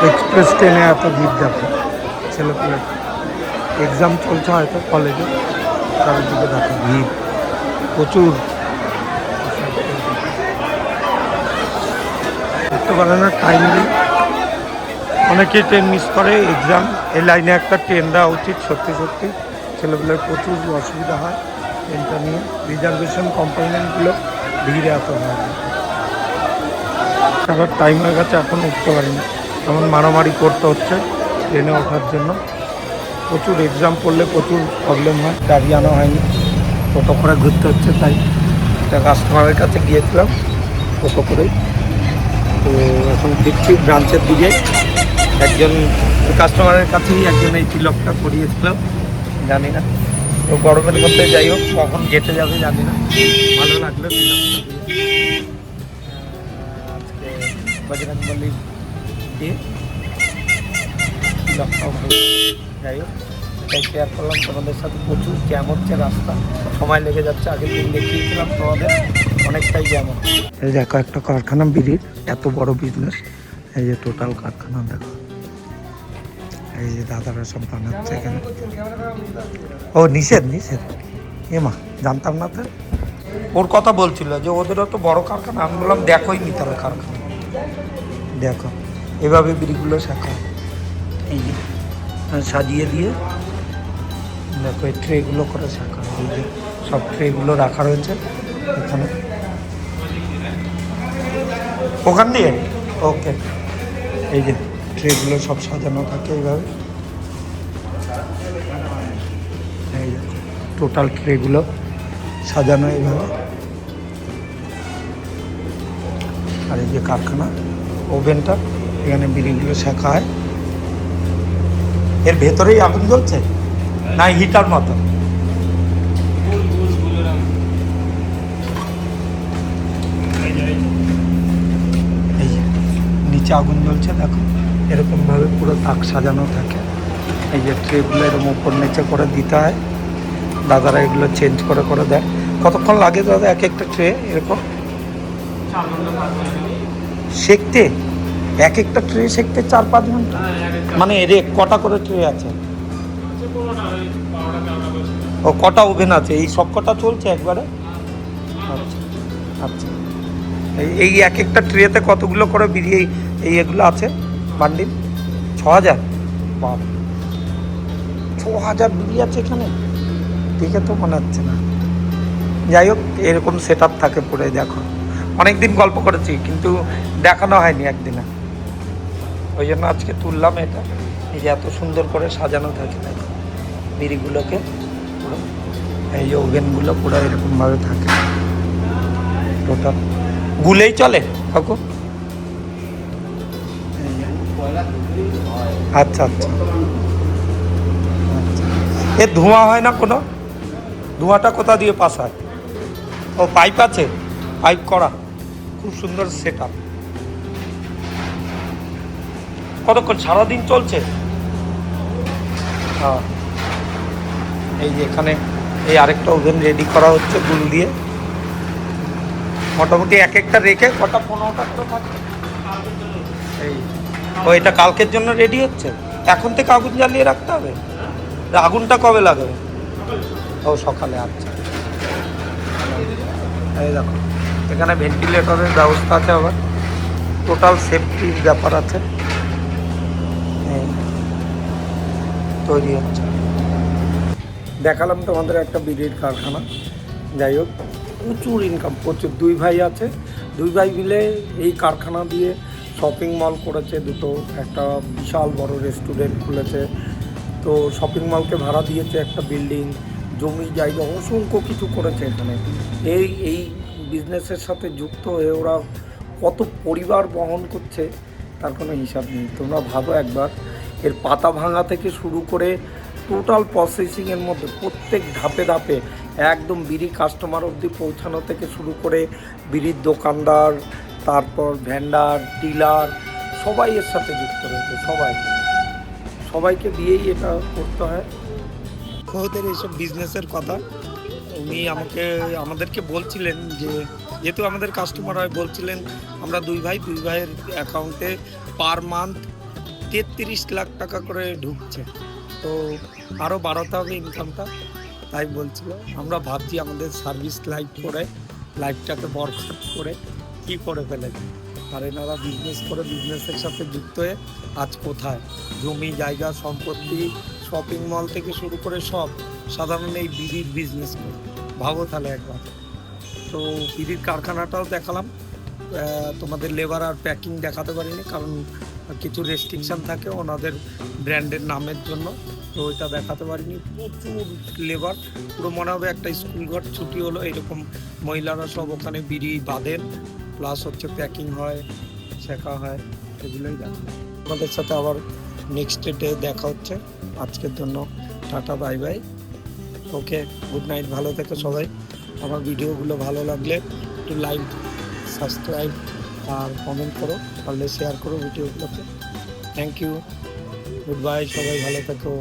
Express ট্রেনে এত ভিড় দেখো, ছেলেপুলে এক্সাম চলছে হয়তো কলেজে, চারিদিকে দেখো ভিড় প্রচুর। বুঝতে পারে না টাইমলি, অনেকেই ট্রেন মিস করে এক্সাম। এই লাইনে একটা ট্রেন দেওয়া উচিত, সত্যি সত্যি ছেলেপুলের প্রচুর অসুবিধা হয় ট্রেনটা নিয়ে। রিজার্ভেশন কম্পার্টমেন্টগুলো ভিড়ে এত হয়, তারপর টাইম হয়ে গেছে এখন উঠতে পারিনি, এমন মারামারি করতে হচ্ছে ট্রেনে ওঠার জন্য। প্রচুর এক্সাম পড়লে প্রচুর প্রবলেম হয়, গাড়ি আনা হয়নি, টোটো করে ঘুরতে হচ্ছে। তাই একটা কাস্টমারের কাছে গিয়েছিলাম টোটো করেই, তো এখন ফিরছি ব্রাঞ্চের দিকে। একজন কাস্টমারের কাছেই একজন এই তিলকটা করিয়েছিলাম, জানি না তো গরমের মধ্যে যাই হোক কখন গেটে যাবে জানি না। ভালো লাগলো তিলকটা দিয়ে। আজকে বজরংবলী দিয়ে তিলকটাও ভালো, যাই হোক এটাই শেয়ার করলাম তোমাদের সাথে। প্রচুর জ্যাম হচ্ছে, রাস্তা সময় লেগে যাচ্ছে। আগের দিন দেখিয়েছিলাম তোমাদের, অনেকটাই জ্যাম হচ্ছে। এই দেখো একটা কারখানা বিড়ির, এত বড় বিজনেস। এই যে টোটাল কারখানা দেখো, এই যে দাদারা সব বানাচ্ছে এখানে। ও নিষেধ নিষেধ, এ মা জানতাম না তো। ওর কথা বলছিল যে ওদেরও তো বড় কারখানা। আমি বললাম দেখোই নি তাহলে কারখানা, দেখো এভাবে বিড়িগুলো শেখা। এই যে সাজিয়ে দিয়ে দেখো এই ট্রেগুলো করে শেখা। এই যে সব ট্রেগুলো রাখা রয়েছে এখানে, ওখান দিয়ে ওকে। এই যে ট্রেগুলো সব সাজানো থাকে এইভাবে, এই যে টোটাল ট্রেগুলো সাজানো এইভাবে। আর এই যে কারখানা ওভেনটা, এখানে বিড়িগুলো শেখা হয়। এর ভেতরেই আগুন জ্বলছে না হিটার মতো? এই যে নিচে আগুন জ্বলছে দেখো, এরকমভাবে পুরো তাক সাজানো থাকে। এই যে ট্রেগুলো এরকম উপর নিচে করে দিতে হয়, দাদারা এগুলো চেঞ্জ করে করে দেয়। কতক্ষণ লাগে দাদা এক একটা ট্রে এরকম শেখতে? এক একটা ট্রে শেখতে 4-5 ঘন্টা? মানে এর কটা করে ট্রে আছে? ও কটা ওভেন আছে? এই সব কটা চলছে একবারে? আচ্ছা আচ্ছা। এই এক একটা ট্রেতে কতগুলো করে বিড়ি এই এগুলো আছে বান্ডিল? 6000? বাবা, 6000 বিড়ি আছে এখানে, দেখে তো মনে হচ্ছে না। যাই হোক এরকম সেট আপ থাকে পুরো। দেখো অনেকদিন গল্প করেছি কিন্তু দেখানো হয়নি একদিনে, ওই জন্য আজকে তুললাম এটা। এই যে এত সুন্দর করে সাজানো থাকে দেখো বিড়িগুলোকে পুরো। এই যে ওভেনগুলো পুরো এরকমভাবে থাকে টোটাল। গুলেই চলে কাকু? আচ্ছা আচ্ছা আচ্ছা। এ ধোঁয়া হয় না কোনো? ধোঁয়াটা কোথা দিয়ে পাস হয়? ও পাইপ আছে, পাইপ করা, খুব সুন্দর সেট আপ। কতক্ষণ সারাদিন চলছে? হ্যাঁ। এই যে এখানে এই আরেকটা ওভেন রেডি করা হচ্ছে গুল দিয়ে। মোটামুটি এক একটা রেখে কটা 15টা করে থাকে। এই ও এটা কালকের জন্য রেডি হচ্ছে, এখন থেকে আগুন জ্বালিয়ে রাখতে হবে? আগুনটা কবে লাগাবে? ও সকালে। আচ্ছা এই দেখো এখানে ভেন্টিলেটরের ব্যবস্থা আছে, আবার টোটাল সেফটির ব্যাপার আছে। তৈরি হচ্ছে, দেখালাম তোমাদের একটা বিড়ির কারখানা। যাই হোক প্রচুর ইনকাম, প্রচুর। 2 ভাই আছে, 2 ভাই মিলে এই কারখানা দিয়ে শপিং মল করেছে দুটো, একটা বিশাল বড় রেস্টুরেন্ট খুলেছে। তো শপিং মলকে ভাড়া দিয়েছে, একটা বিল্ডিং, জমি জায়গা, অসংখ্য কিছু করেছে এখানে। এই বিজনেসের সাথে যুক্ত হয়ে ওরা কত পরিবার বহন করছে তার কোনো হিসাব নেই। তোমরা ভাবো একবার, এর পাতা ভাঙা থেকে শুরু করে টোটাল প্রসেসিংয়ের মধ্যে প্রত্যেক ধাপে ধাপে একদম বিড়ি কাস্টমার অবধি পৌঁছানো থেকে শুরু করে বিড়ির দোকানদার, তারপর ভেন্ডার, ডিলার, সবাই এর সাথে যুক্ত রয়েছে। সবাইকে দিয়েই এটা করতে হয়। ওদের এইসব বিজনেসের কথা উনি আমাদেরকে বলছিলেন, যে যেহেতু আমাদের কাস্টমার হয়, বলছিলেন আমরা 2 ভাইয়ের অ্যাকাউন্টে পার মান্থ 33 লাখ টাকা করে ঢুকছে। তো আরও বাড়াতে হবে ইনকামটা, তাই বলছিল। আমরা ভাবছি আমাদের সার্ভিস লাইফটাকে বরবাদ করে কী করে ফেলেছি। আর এনারা বিজনেস করে বিজনেসের সাথে যুক্ত হয়ে আজ কোথায়, জমি জায়গা সম্পত্তি শপিং মল থেকে শুরু করে সব সাধারণ এই বিড়ির বিজনেস করে। ভাবো তাহলে একবার। তো বিড়ির কারখানাটাও দেখালাম, তোমাদের লেবার আর প্যাকিং দেখাতে পারিনি, কারণ কিছু রেস্ট্রিকশান থাকে ওনাদের ব্র্যান্ডের নামের জন্য, তো ওইটা দেখাতে পারিনি। প্রচুর লেবার, পুরো মনে হবে একটা স্কুল ঘর ছুটি হলো এরকম। মহিলারা সব ওখানে বিড়ি বাঁধেন, প্লাস হচ্ছে প্যাকিং হয়, শেখা হয়, এগুলোই দেখা। আমাদের সাথে আবার নেক্সট ডে দেখা হচ্ছে। আজকের জন্য টাটা, বাই বাই, ওকে, গুড নাইট, ভালো থেকো সবাই। আমার ভিডিওগুলো ভালো লাগলে একটু লাইক, সাবস্ক্রাইব আর কমেন্ট করো, পারলে শেয়ার করো ভিডিওগুলোতে। থ্যাংক ইউ, গুড বাই, সবাই ভালো থেকো।